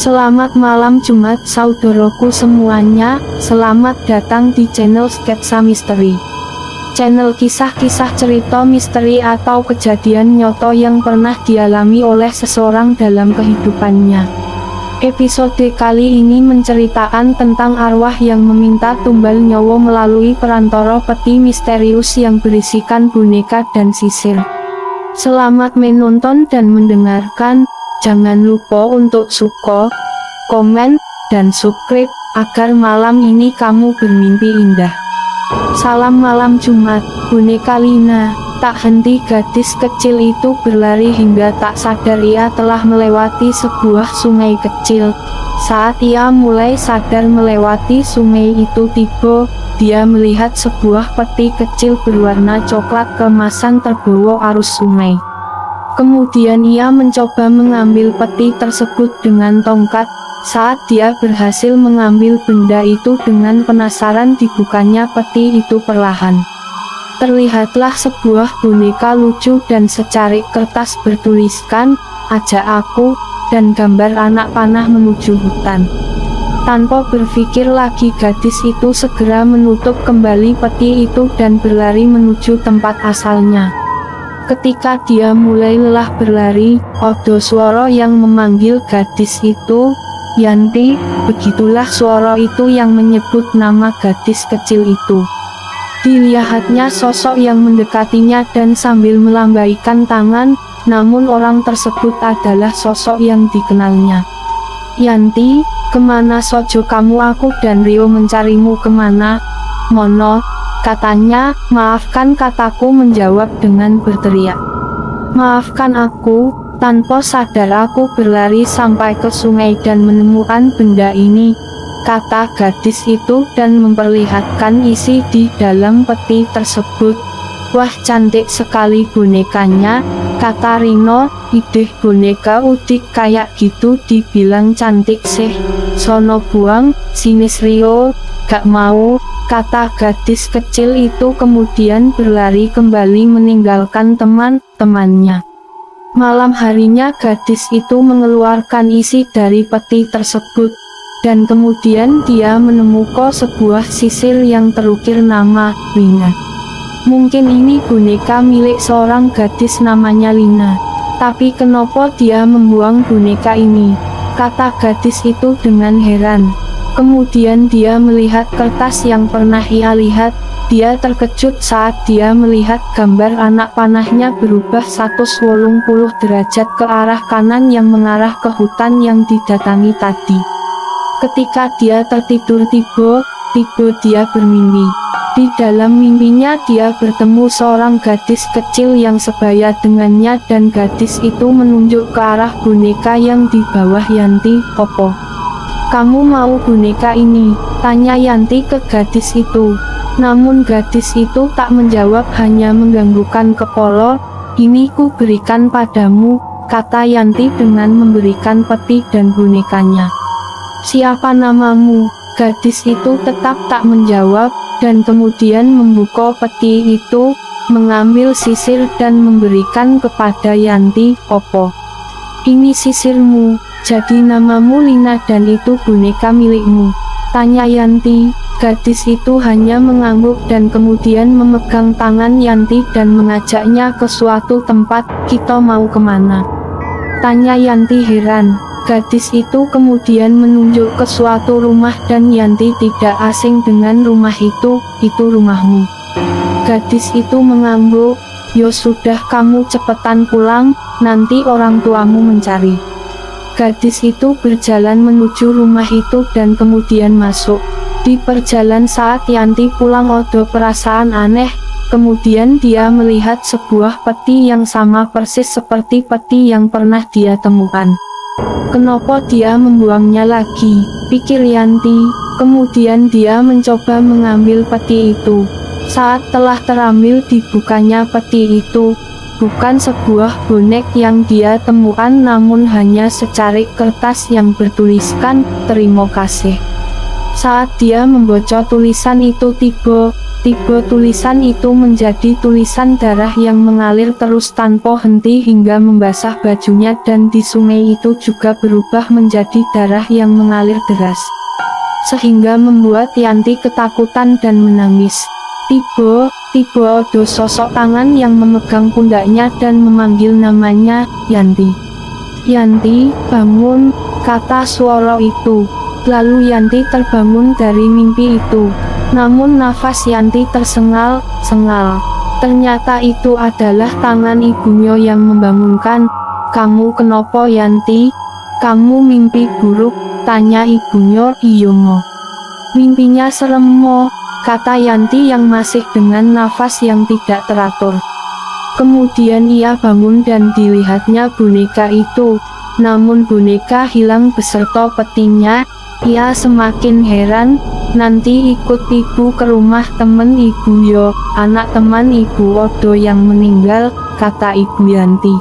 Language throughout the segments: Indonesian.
Selamat malam Jumat saudaraku semuanya, selamat datang di channel Sketsa Misteri. Channel kisah-kisah cerita misteri atau kejadian nyata yang pernah dialami oleh seseorang dalam kehidupannya. Episode kali ini menceritakan tentang arwah yang meminta tumbal nyawa melalui perantara peti misterius yang berisikan boneka dan sisir. Selamat menonton dan mendengarkan. Jangan lupa untuk suka, komen, dan subscribe, agar malam ini kamu bermimpi indah. Salam malam Jumat, boneka Lina. Tak henti gadis kecil itu berlari hingga tak sadar ia telah melewati sebuah sungai kecil. Saat ia mulai sadar melewati sungai itu dia melihat sebuah peti kecil berwarna coklat kemasan terbawa arus sungai. Kemudian ia mencoba mengambil peti tersebut dengan tongkat. Saat dia berhasil mengambil benda itu dengan penasaran, dibukanya peti itu perlahan. Terlihatlah sebuah boneka lucu dan secarik kertas bertuliskan, "Ajak aku," dan gambar anak panah menuju hutan. Tanpa berpikir lagi, gadis itu segera menutup kembali peti itu dan berlari menuju tempat asalnya. Ketika dia mulai lelah berlari, ada suara yang memanggil gadis itu, "Yanti." Begitulah suara itu yang menyebut nama gadis kecil itu. Dilihatnya sosok yang mendekatinya dan sambil melambaikan tangan, namun orang tersebut adalah sosok yang dikenalnya. "Yanti, kemana sojo kamu? Aku dan Rio mencarimu." "Kemana, Mono?" katanya. "Maafkan," kataku menjawab dengan berteriak. "Maafkan aku." Tanpa sadar aku berlari sampai ke sungai dan menemukan benda ini, kata gadis itu dan memperlihatkan isi di dalam peti tersebut. "Wah, cantik sekali bonekanya," kata Rino. "Ideh, boneka udik kayak gitu dibilang cantik sih. Sono buang, sinis Rio." "Gak mau," kata gadis kecil itu kemudian berlari kembali meninggalkan teman-temannya. Malam harinya gadis itu mengeluarkan isi dari peti tersebut. Dan kemudian dia menemukan sebuah sisir yang terukir nama Lina. Mungkin ini boneka milik seorang gadis namanya Lina. Tapi kenapa dia membuang boneka ini? Kata gadis itu dengan heran. Kemudian dia melihat kertas yang pernah ia lihat. Dia terkejut saat dia melihat gambar anak panahnya berubah 180 derajat ke arah kanan yang mengarah ke hutan yang didatangi tadi. Ketika dia tertidur, tiba-tiba dia bermimpi. Di dalam mimpinya dia bertemu seorang gadis kecil yang sebaya dengannya dan gadis itu menunjuk ke arah boneka yang di bawah Yanti. "Opo, kamu mau boneka ini?" tanya Yanti ke gadis itu. Namun gadis itu tak menjawab, hanya menganggukkan kepala. "Ini ku berikan padamu," kata Yanti dengan memberikan peti dan bonekanya. "Siapa namamu?" Gadis itu tetap tak menjawab, dan kemudian membuka peti itu, mengambil sisir dan memberikan kepada Yanti. "Opo, ini sisirmu, jadi namamu Lina dan itu boneka milikmu?" tanya Yanti. Gadis itu hanya mengangguk dan kemudian memegang tangan Yanti dan mengajaknya ke suatu tempat. "Kita mau kemana?" tanya Yanti heran. Gadis itu kemudian menunjuk ke suatu rumah dan Yanti tidak asing dengan rumah itu rumahmu. Gadis itu mengangguk. "Ya sudah, kamu cepetan pulang, nanti orang tuamu mencari." Gadis itu berjalan menuju rumah itu dan kemudian masuk. Di perjalanan saat Yanti pulang ada perasaan aneh. Kemudian dia melihat sebuah peti yang sama persis seperti peti yang pernah dia temukan. "Kenapa dia membuangnya lagi?" pikir Yanti. Kemudian dia mencoba mengambil peti itu. Saat telah terambil, dibukanya peti itu. Bukan sebuah bonek yang dia temukan, namun hanya secarik kertas yang bertuliskan, "Terima kasih." Saat dia membaca tulisan itu tiba tulisan itu menjadi tulisan darah yang mengalir terus tanpa henti hingga membasah bajunya, dan di sungai itu juga berubah menjadi darah yang mengalir deras, sehingga membuat Yanti ketakutan dan menangis. Tiba ada sosok tangan yang memegang pundaknya dan memanggil namanya, "Yanti. Yanti, bangun," kata suara itu. Lalu Yanti terbangun dari mimpi itu. Namun nafas Yanti tersengal-sengal. Ternyata itu adalah tangan ibunya yang membangunkan. "Kamu kenapa, Yanti? Kamu mimpi buruk?" tanya ibunya. "Iya mo. Mimpinya serem mo," kata Yanti yang masih dengan nafas yang tidak teratur. Kemudian ia bangun dan dilihatnya boneka itu. Namun boneka hilang beserta petinya. Ia semakin heran. "Nanti ikut ibu ke rumah temen ibu yo, anak teman ibu Odo yang meninggal," kata ibu Yanti.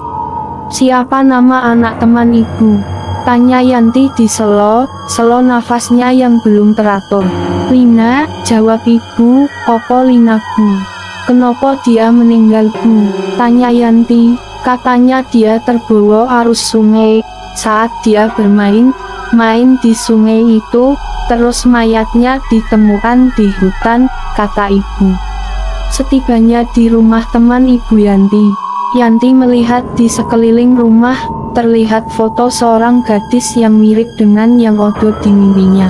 "Siapa nama anak teman ibu?" tanya Yanti diselo nafasnya yang belum teratur. "Lina," jawab ibu. "Opo Lina bu? Kenapa dia meninggal bu?" tanya Yanti. "Katanya dia terbawa arus sungai saat dia bermain di sungai itu, terus mayatnya ditemukan di hutan," kata ibu. Setibanya di rumah teman ibu Yanti melihat di sekeliling rumah terlihat foto seorang gadis yang mirip dengan yang Odo di mimpinya.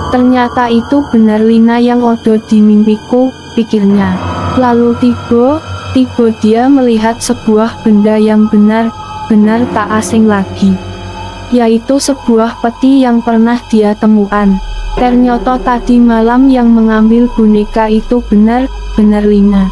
Ternyata itu benar Lina yang Odo di mimpiku, pikirnya. Lalu tiba dia melihat sebuah benda yang benar-benar tak asing lagi, yaitu sebuah peti yang pernah dia temukan. Ternyata tadi malam yang mengambil boneka itu benar-benar Lina.